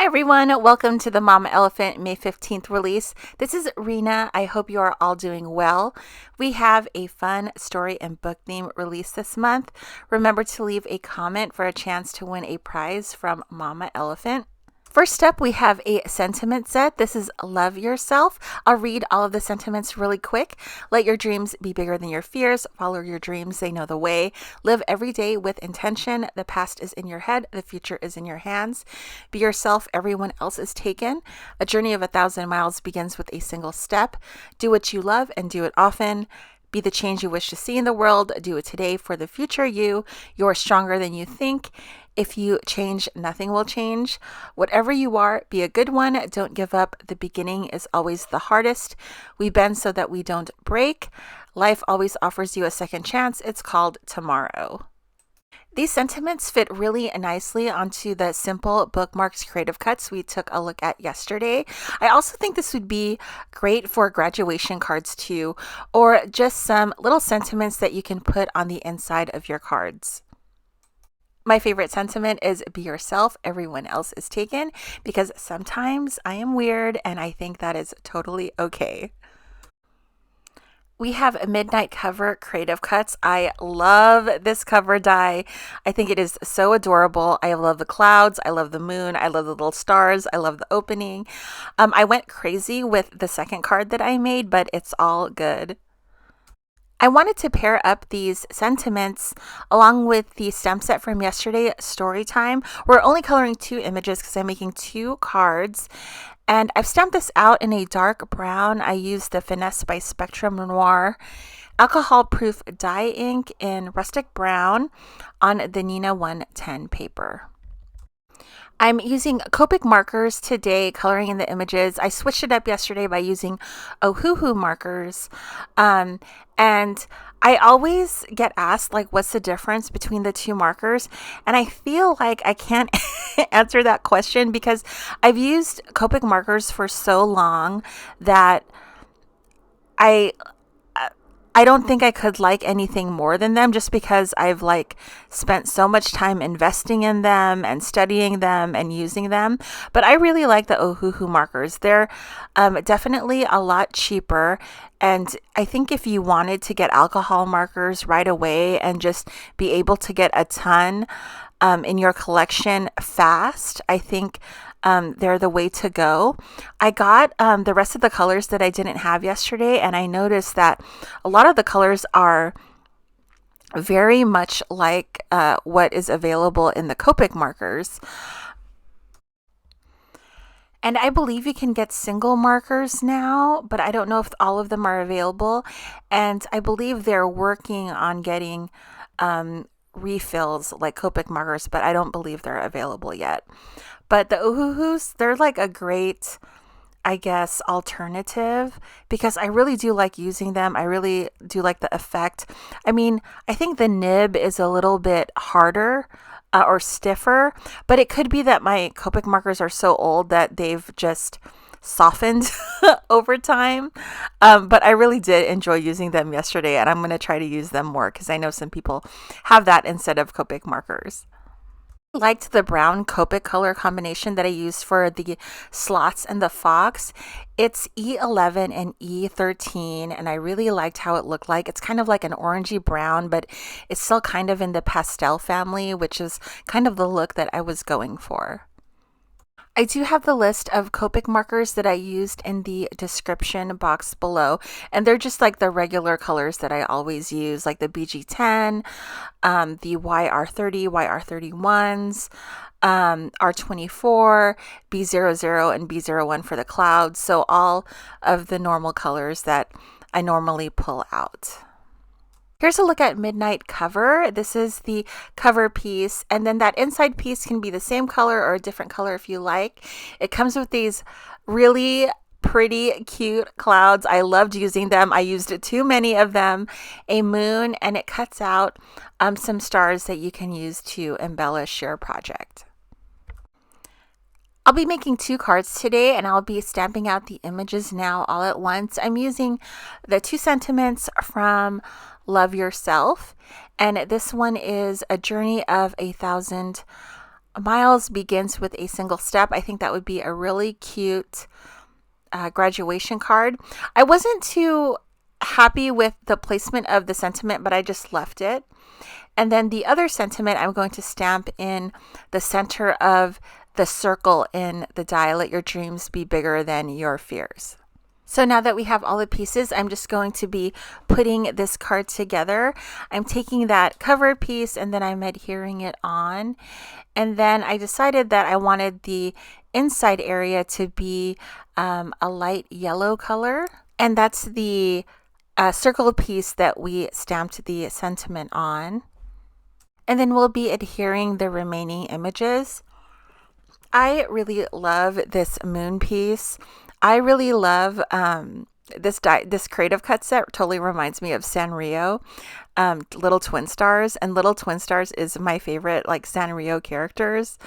everyone, welcome to the Mama Elephant May 15th release. This is Rena. I hope you are all doing well. We have a fun story and book theme release this month. Remember to leave a comment for a chance to win a prize from Mama Elephant. First up, we have a sentiment set. This is Love Yourself. I'll read all of the sentiments really quick. Let your dreams be bigger than your fears. Follow your dreams. They know the way. Live every day with intention. The past is in your head. The future is in your hands. Be yourself. Everyone else is taken. A journey of 1,000 miles begins with a single step. Do what you love and do it often. Be the change you wish to see in the world. Do it today for the future you. You're stronger than you think. If you change, nothing will change. Whatever you are, be a good one. Don't give up. The beginning is always the hardest. We bend so that we don't break. Life always offers you a second chance. It's called tomorrow. These sentiments fit really nicely onto the simple bookmarks creative cuts we took a look at yesterday. I also think this would be great for graduation cards too, or just some little sentiments that you can put on the inside of your cards. My favorite sentiment is be yourself, everyone else is taken, because sometimes I am weird and I think that is totally okay. We have a midnight cover creative cuts. I love this cover die. I think it is so adorable. I love the clouds. I love the moon. I love the little stars. I love the opening. I went crazy with the second card that I made, but it's all good. I wanted to pair up these sentiments along with the stamp set from yesterday, Story Time. We're only coloring 2 images because I'm making 2 cards. And I've stamped this out in a dark brown. I used the Finesse by Spectrum Noir alcohol-proof dye ink in rustic brown on the Nina 110 paper. I'm using Copic markers today, coloring in the images. I switched it up yesterday by using Ohuhu markers. And I always get asked, like, what's the difference between the 2 markers? And I feel like I can't answer that question because I've used Copic markers for so long that I don't think I could like anything more than them just because I've spent so much time investing in them and studying them and using them. But I really like the Ohuhu markers. They're definitely a lot cheaper. And I think if you wanted to get alcohol markers right away and just be able to get a ton in your collection fast, I think they're the way to go. I got the rest of the colors that I didn't have yesterday, and I noticed that a lot of the colors are very much like what is available in the Copic markers. And I believe you can get single markers now, but I don't know if all of them are available. And I believe they're working on getting refills like Copic markers, but I don't believe they're available yet. But the Ohuhus, they're like a great, I guess, alternative because I really do like using them. I really do like the effect. I mean, I think the nib is a little bit harder or stiffer, but it could be that my Copic markers are so old that they've just softened over time. But I really did enjoy using them yesterday, and I'm going to try to use them more because I know some people have that instead of Copic markers. Liked the brown Copic color combination that I used for the sloths and the fox. It's E11 and E13, and I really liked how it looked like. It's kind of like an orangey brown, but it's still kind of in the pastel family, which is kind of the look that I was going for. I do have the list of Copic markers that I used in the description box below, and they're just like the regular colors that I always use, like the BG10, the YR30, YR31s, R24, B00, and B01 for the clouds, so all of the normal colors that I normally pull out. Here's a look at Midnight cover. This is the cover piece, and then that inside piece can be the same color or a different color if you like. It comes with these really pretty, cute clouds. I loved using them. I used too many of them. A moon, and it cuts out some stars that you can use to embellish your project. I'll be making 2 cards today, and I'll be stamping out the images now all at once. I'm using the 2 sentiments from Love Yourself, and this one is a journey of 1,000 Miles begins with a single step. I think that would be a really cute graduation card. I wasn't too happy with the placement of the sentiment, but I just left it. And then the other sentiment I'm going to stamp in the center of the circle in the die. Let your dreams be bigger than your fears. So now that we have all the pieces, I'm just going to be putting this card together. I'm taking that cover piece and then I'm adhering it on. And then I decided that I wanted the inside area to be a light yellow color. And that's the circle piece that we stamped the sentiment on. And then we'll be adhering the remaining images. I really love this moon piece. I really love this creative cut set. Totally reminds me of Sanrio, Little Twin Stars, and Little Twin Stars is my favorite like Sanrio characters,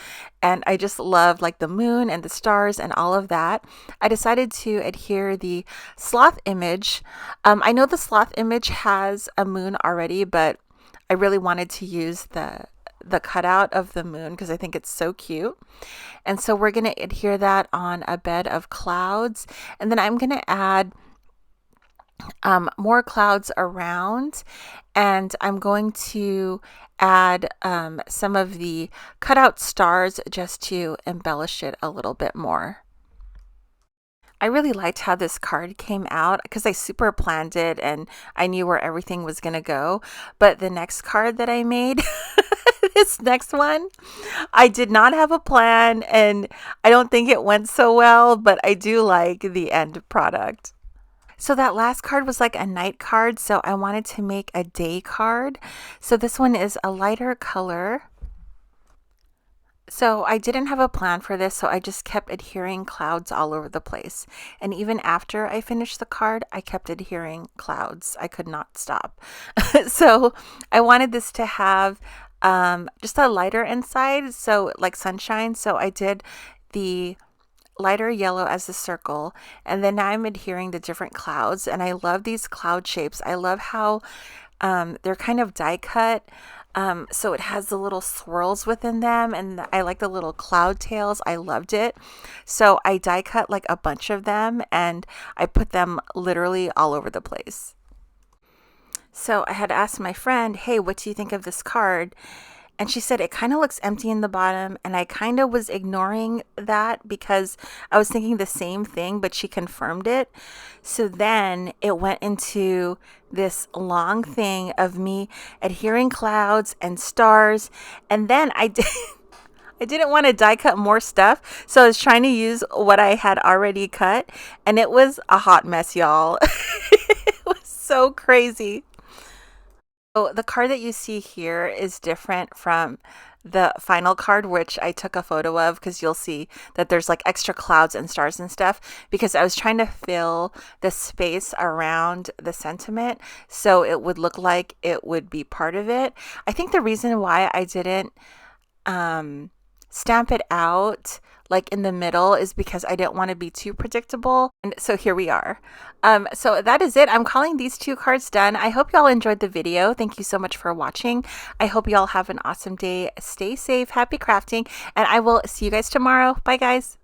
and I just love like the moon and the stars and all of that. I decided to adhere the sloth image. I know the sloth image has a moon already, but I really wanted to use the cutout of the moon because I think it's so cute. And so we're going to adhere that on a bed of clouds. And then I'm going to add more clouds around. And I'm going to add some of the cutout stars just to embellish it a little bit more. I really liked how this card came out because I super planned it and I knew where everything was going to go. But the next card that I made, this next one, I did not have a plan and I don't think it went so well, but I do like the end product. So that last card was like a night card, so I wanted to make a day card. So this one is a lighter color. So I didn't have a plan for this, so I just kept adhering clouds all over the place. And even after I finished the card, I kept adhering clouds. I could not stop. So I wanted this to have just a lighter inside, so like sunshine. So I did the lighter yellow as the circle, and then now I'm adhering the different clouds. And I love these cloud shapes. I love how they're kind of die cut. So it has the little swirls within them, and I like the little cloud tails. I loved it. So I die cut like a bunch of them and I put them literally all over the place. So I had asked my friend, hey, what do you think of this card? And she said it kind of looks empty in the bottom, and I kind of was ignoring that because I was thinking the same thing, but she confirmed it. So then it went into this long thing of me adhering clouds and stars, and then I didn't want to die cut more stuff, so I was trying to use what I had already cut, and it was a hot mess, y'all. It was so crazy. So the card that you see here is different from the final card, which I took a photo of because you'll see that there's like extra clouds and stars and stuff because I was trying to fill the space around the sentiment so it would look like it would be part of it. I think the reason why I didn't stamp it out like in the middle is because I didn't want to be too predictable. And so here we are. So that is it. I'm calling these two cards done. I hope y'all enjoyed the video. Thank you so much for watching. I hope y'all have an awesome day. Stay safe, happy crafting, and I will see you guys tomorrow. Bye guys.